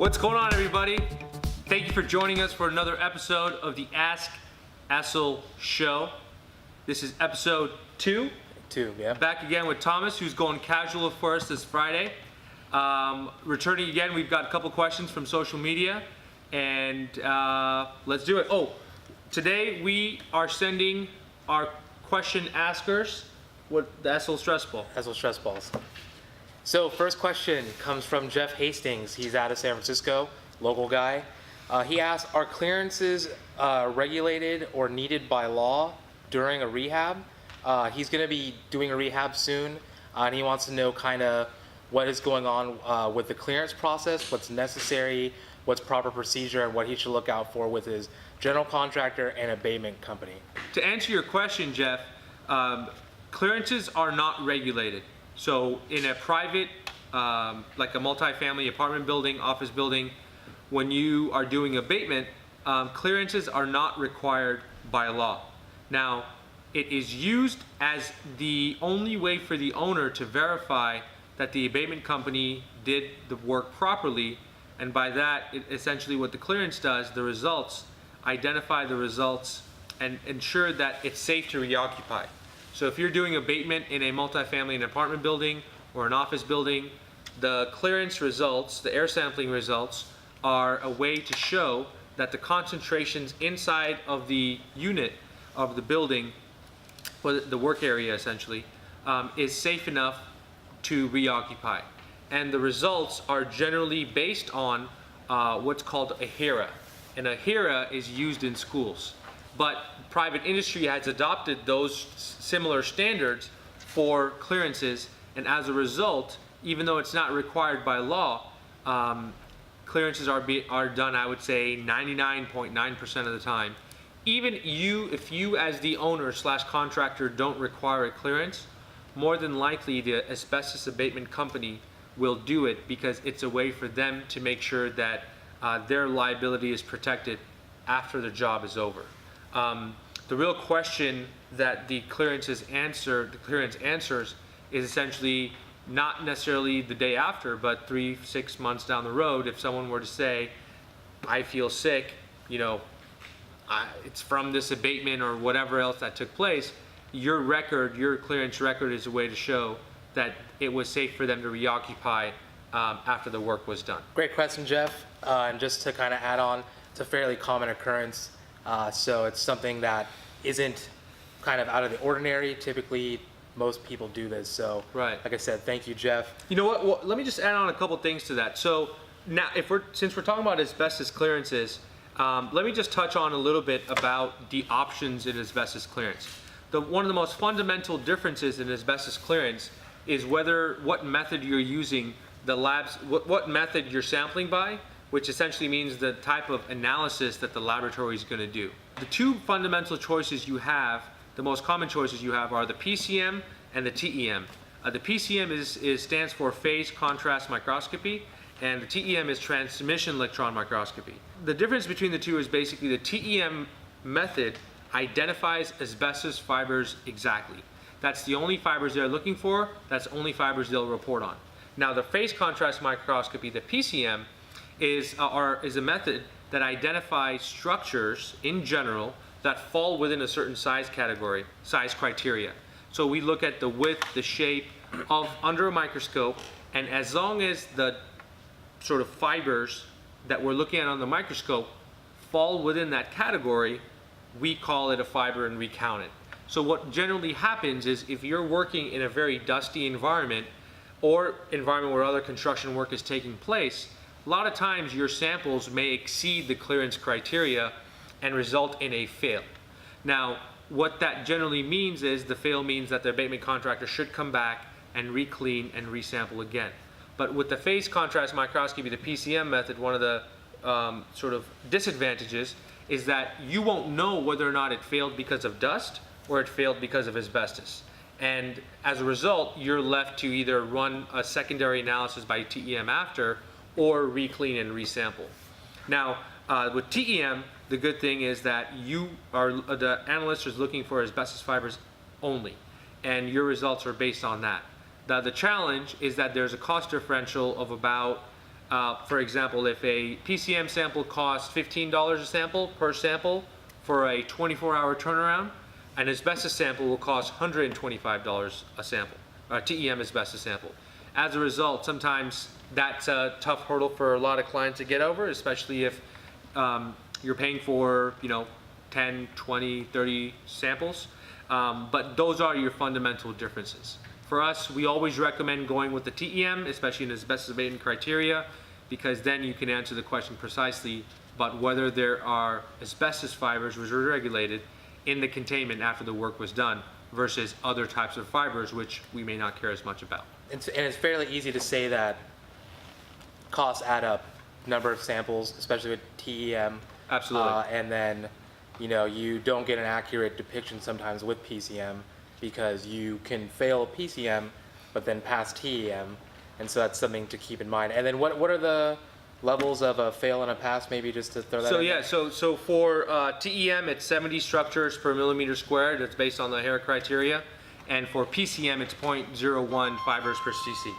What's going on, everybody? Thank you for joining us for another episode of the AskEssel show. This is episode 2. Yeah. Back again with Thomas, who's going casual for us this Friday. Returning again, we've got a couple questions from social media, and let's do it. Oh, today we are sending our question askers the ESSEL stress ball. ESSEL stress balls. So first question comes from Jeff Hastings. He's out of San Francisco, local guy. He asks, are clearances regulated or needed by law during a rehab? He's going to be doing a rehab soon, and he wants to know kind of what is going on with the clearance process, what's necessary, what's proper procedure, and what he should look out for with his general contractor and abatement company. To answer your question, Jeff, clearances are not regulated. So in a private, like a multifamily apartment building, office building, when you are doing abatement, clearances are not required by law. Now, it is used as the only way for the owner to verify that the abatement company did the work properly, and by that, essentially what the clearance does, the results, identify the results and ensure that it's safe to reoccupy. So if you're doing abatement in a multifamily and apartment building or an office building, the clearance results, the air sampling results, are a way to show that the concentrations inside of the unit of the building, or the work area essentially, is safe enough to reoccupy. And the results are generally based on what's called a HERA. And a HERA is used in schools. But private industry has adopted those similar standards for clearances, and as a result, even though it's not required by law, clearances are done, I would say, 99.9% of the time. Even if you as the owner / contractor don't require a clearance, more than likely the asbestos abatement company will do it because it's a way for them to make sure that their liability is protected after the job is over. The real question that the clearance answers is essentially not necessarily the day after, but 3-6 months down the road. If someone were to say, I feel sick, it's from this abatement or whatever else that took place, your clearance record is a way to show that it was safe for them to reoccupy after the work was done. Great question, Jeff. And just to kind of add on, it's a fairly common occurrence. So it's something that isn't kind of out of the ordinary. Typically, most people do this. So, right. Like I said, thank you, Jeff. You know what? Well, let me just add on a couple things to that. So now, since we're talking about asbestos clearances, let me just touch on a little bit about the options in asbestos clearance. One of the most fundamental differences in asbestos clearance is what method you're using, what method you're sampling by, which essentially means the type of analysis that the laboratory is going to do. The two fundamental choices you have, the most common choices you have, are the PCM and the TEM. The PCM stands for phase contrast microscopy, and the TEM is transmission electron microscopy. The difference between the two is basically the TEM method identifies asbestos fibers exactly. That's the only fibers they're looking for, that's only fibers they'll report on. Now the phase contrast microscopy, the PCM, is a method that identifies structures in general that fall within a certain size criteria. So we look at the width, the shape under a microscope, and as long as the sort of fibers that we're looking at on the microscope fall within that category, we call it a fiber and we count it. So what generally happens is if you're working in a very dusty environment or environment where other construction work is taking place, a lot of times your samples may exceed the clearance criteria and result in a fail. Now, what that generally means is the fail means that the abatement contractor should come back and re-clean and resample again. But with the phase contrast microscopy, the PCM method, one of the sort of disadvantages is that you won't know whether or not it failed because of dust or it failed because of asbestos. And as a result, you're left to either run a secondary analysis by TEM after or re-clean and resample. Now, with TEM, the good thing is that the analyst is looking for asbestos fibers only, and your results are based on that. The challenge is that there's a cost differential of about For example, if a PCM sample costs $15 a sample per sample for a 24-hour turnaround, an asbestos sample will cost $125 a sample, TEM asbestos sample. As a result, sometimes that's a tough hurdle for a lot of clients to get over, especially if you're paying for, 10, 20, 30 samples. But those are your fundamental differences. For us, we always recommend going with the TEM, especially in asbestos abatement criteria, because then you can answer the question precisely about whether there are asbestos fibers which are regulated in the containment after the work was done versus other types of fibers which we may not care as much about. And it's fairly easy to say that costs add up, number of samples, especially with TEM. Absolutely. And then, you don't get an accurate depiction sometimes with PCM because you can fail PCM, but then pass TEM. And so that's something to keep in mind. And then what are the levels of a fail and a pass, maybe just to throw that in? Yeah, so for TEM, it's 70 structures per millimeter squared. That's based on the Hare criteria. And for PCM, it's 0.01 fibers per cc.